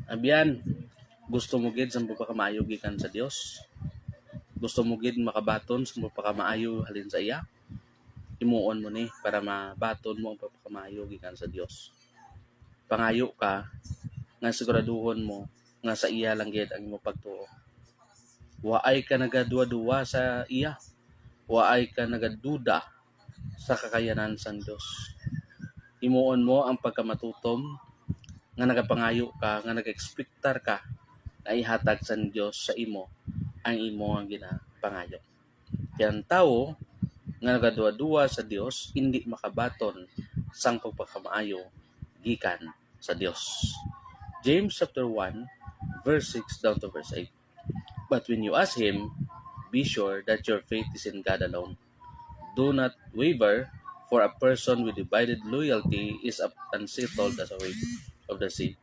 Abiyan, gusto mo gid sa pagpakamaayo gikan sa Dios? Gusto mo gid makabaton sa pagpakamaayo halin sa iya? Himuon mo ni para mabaton mo ang pagpakamaayo gikan sa Dios. Pangayo ka nga siguraduhon mo nga sa iya lang gid ang imong pagtuo. Waay ka nagaduwa-duwa sa iya. Waay ka nagaduda sa kakayanan sang Dios. Himuon mo ang pagkamatutom nga nagapangayo ka, nga nag-expectar ka na ihatag sa Dios sa imo ang imo nga ginapangayo. Kaya ang tao nga nagaduwa-duwa sa Dios hindi makabaton sang pagpakamaayo gikan sa Dios. James chapter 1 verse 6 down to verse 8. But when you ask him, be sure that your faith is in God alone. Do not waver, for a person with divided loyalty is unsettled as a wave of the sea.